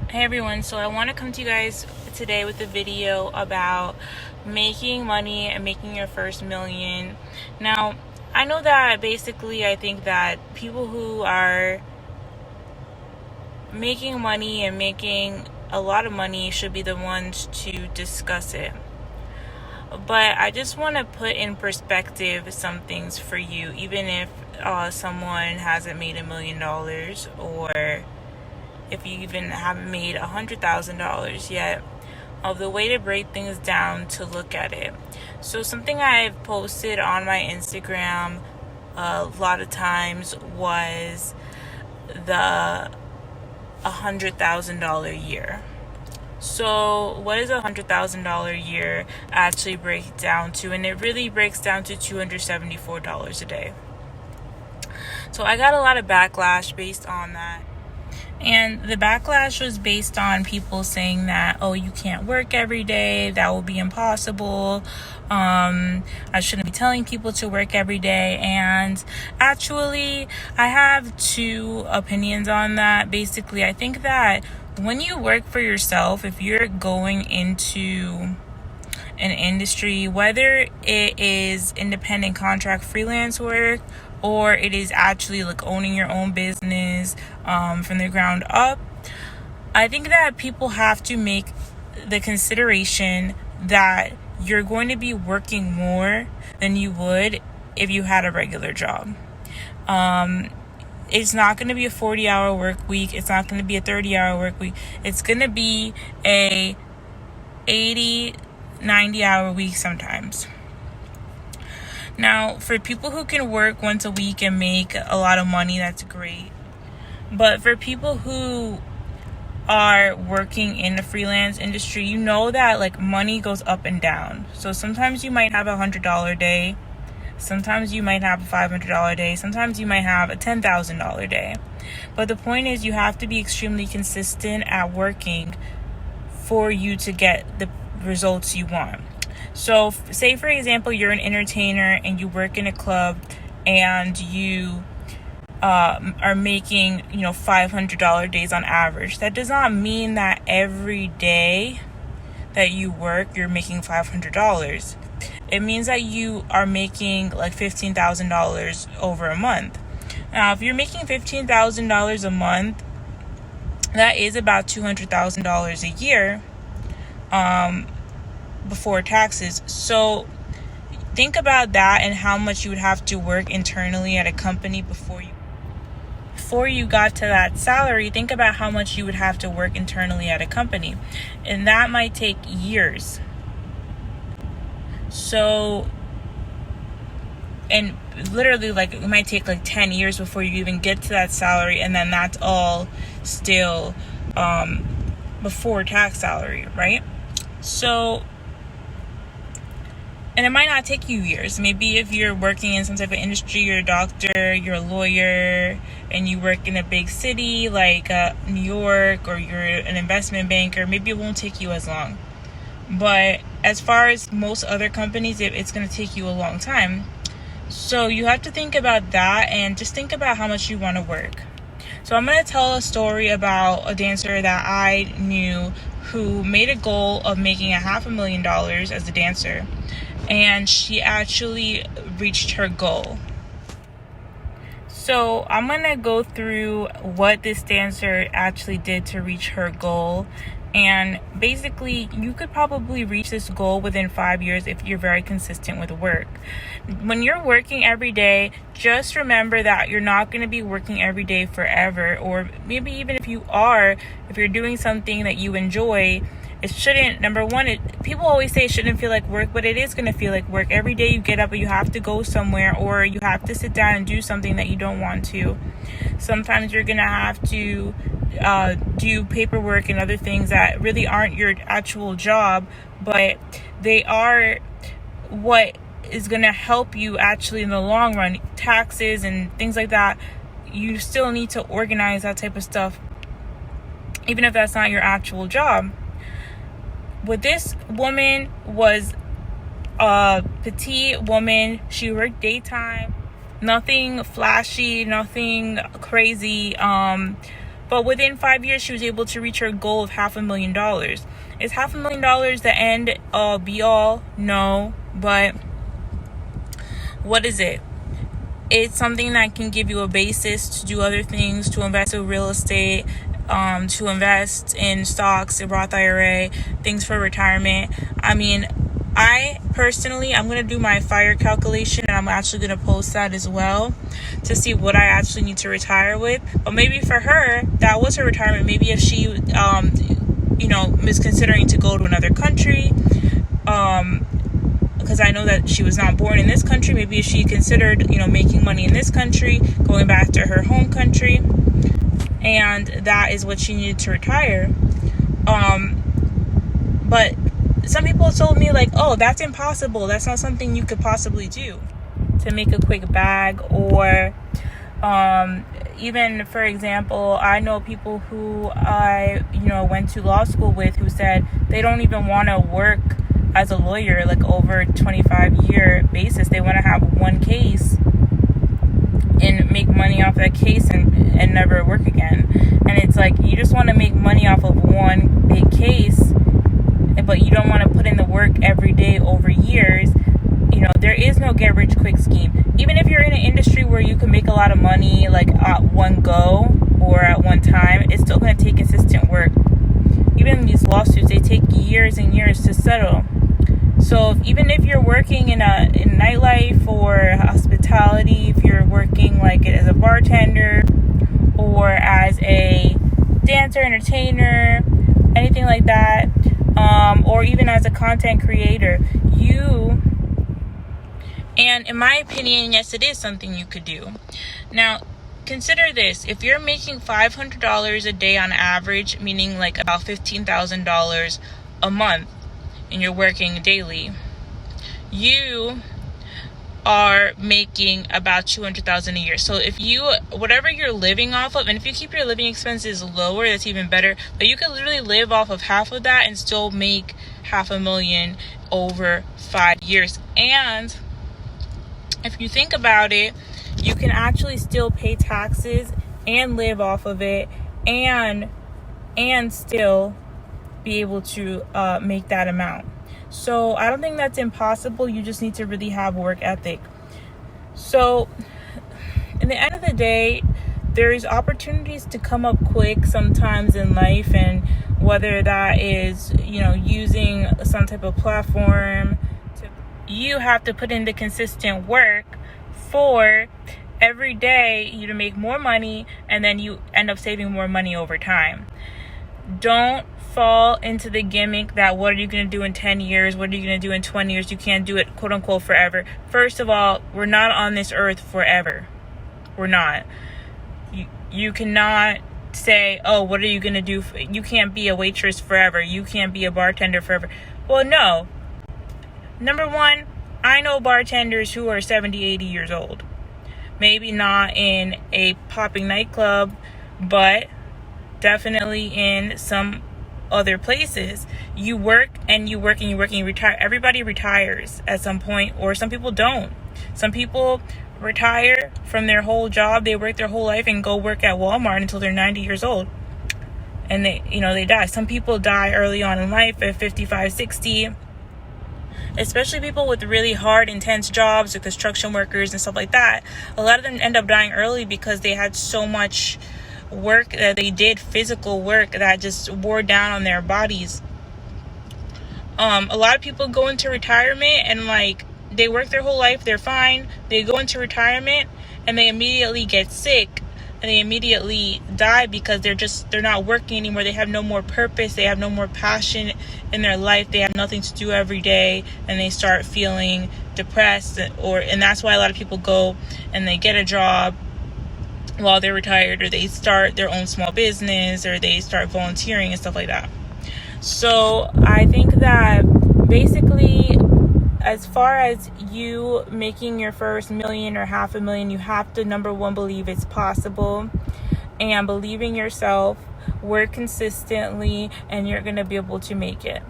Hey everyone, so I want to come to you guys today with a video about making money and making your first million. Now, I know that basically I think that people who are making money and making a lot of money should be the ones to discuss it. But I just want to put in perspective some things for you, even if someone hasn't made $1 million or if you even haven't made $100,000 yet, of the way to break things down to look at it. So something I've posted on my Instagram a lot of times was the $100,000 year. So what does $100,000 year actually break down to? And it really breaks down to $274 a day. So I got a lot of backlash based on that. And the backlash was based on people saying that, oh, you can't work every day. That will be impossible. I shouldn't be telling people to work every day. And actually, I have two opinions on that. Basically, I think that when you work for yourself, if you're going into an industry, whether it is independent contract freelance work or it is actually like owning your own business from the ground up, I think that people have to make the consideration that you're going to be working more than you would if you had a regular job. It's not going to be a 40-hour work week. It's not going to be a 30-hour work week. It's going to be a 80, 90-hour week sometimes. Now, for people who can work once a week and make a lot of money, that's great. But for people who are working in the freelance industry, you know that like money goes up and down. So sometimes you might have $100 day. Sometimes you might have a $500 day. Sometimes you might have a $10,000 day. But the point is, you have to be extremely consistent at working for you to get the results you want. So say, for example, you're an entertainer and you work in a club and you are making, $500 days on average. That does not mean that every day that you work, you're making $500. It means that you are making like $15,000 over a month. Now, if you're making $15,000 a month, that is about $200,000 a year. Before taxes. So think about that and how much you would have to work internally at a company before you got to that salary. Think about how much you would have to work internally at a company, and that might take years. So, and literally, like, it might take like 10 years before you even get to that salary, and then that's all still before tax salary, right? So, and it might not take you years. Maybe if you're working in some type of industry, you're a doctor, you're a lawyer, and you work in a big city like New York, or you're an investment banker, maybe it won't take you as long. But as far as most other companies, it's going to take you a long time. So you have to think about that and just think about how much you want to work. So I'm going to tell a story about a dancer that I knew who made a goal of making $500,000 as a dancer. And she actually reached her goal. So I'm going to go through what this dancer actually did to reach her goal. And basically, you could probably reach this goal within 5 years if you're very consistent with work. When you're working every day, just remember that you're not going to be working every day forever. Or maybe even if you're doing something that you enjoy, it shouldn't, number one, people always say it shouldn't feel like work, but it is going to feel like work. Every day you get up and you have to go somewhere, or you have to sit down and do something that you don't want to. Sometimes you're going to have to do paperwork and other things that really aren't your actual job, but they are what is going to help you actually in the long run. Taxes and things like that, you still need to organize that type of stuff, even if that's not your actual job. But this woman was a petite woman. She worked daytime, nothing flashy, nothing crazy. But within 5 years, she was able to reach her goal of $500,000. Is $500,000 the end all be all? No, but what is it? It's something that can give you a basis to do other things, to invest in real estate, to invest in stocks, a Roth IRA, things for retirement. I mean, I personally, I'm going to do my FIRE calculation, and I'm actually going to post that as well to see what I actually need to retire with. But maybe for her, that was her retirement. Maybe if she, is considering to go to another country, because I know that she was not born in this country. Maybe if she considered, making money in this country, going back to her home country, and that is what she needed to retire. But some people told me, like, oh, that's impossible. That's not something you could possibly do, to make a quick bag. Or even, for example, I know people who I, went to law school with who said they don't even want to work as a lawyer, like, over a 25-year basis. They want to have one case and make money off that case and never work again. And it's like, you just want to make money off of one big case, but you don't want to put in the work every day over years. There is no get rich quick scheme. Even if you're in an industry where you can make a lot of money, like, at one go or at one time, it's still going to take consistent work. Even these lawsuits, they take years and years to settle. So even if you're working in nightlife or hospitality, if you're working like as a bartender or as a dancer, entertainer, anything like that, or even as a content creator, and in my opinion, yes, it is something you could do. Now, consider this. If you're making $500 a day on average, meaning like about $15,000 a month, and you're working daily, you are making about $200,000 a year. So if whatever you're living off of, and if you keep your living expenses lower, that's even better. But you can literally live off of half of that and still make $500,000 over 5 years. And if you think about it, you can actually still pay taxes and live off of it, and still be able to make that amount. So I don't think that's impossible. You just need to really have work ethic. So in the end of the day, there's opportunities to come up quick sometimes in life, and whether that is, using some type of platform, you have to put in the consistent work for every day you to make more money, and then you end up saving more money over time. Don't fall into the gimmick that what are you going to do in 10 years? What are you going to do in 20 years? You can't do it, quote unquote, forever. First of all, we're not on this earth forever. We're not. You cannot say, oh, what are you going to do? You can't be a waitress forever. You can't be a bartender forever. Well, no. Number one, I know bartenders who are 70, 80 years old. Maybe not in a popping nightclub, but definitely in some other places. You work and you work and you work and you retire. Everybody retires at some point, or some people don't. Some people retire from their whole job. They work their whole life and go work at Walmart until they're 90 years old. And they die. Some people die early on in life at 55, 60. Especially people with really hard, intense jobs, or construction workers and stuff like that. A lot of them end up dying early because they had so much work that they did, physical work, that just wore down on their bodies. A lot of people go into retirement and they work their whole life, they're fine. They go into retirement and they immediately get sick and they immediately die because they're not working anymore. They have no more purpose. They have no more passion in their life. They have nothing to do every day, and they start feeling depressed. And that's why a lot of people go and they get a job while they're retired, or they start their own small business, or they start volunteering and stuff like that. So I think that basically, as far as you making your first million or $500,000, you have to, number one, believe it's possible, and believe in yourself, work consistently, and you're going to be able to make it.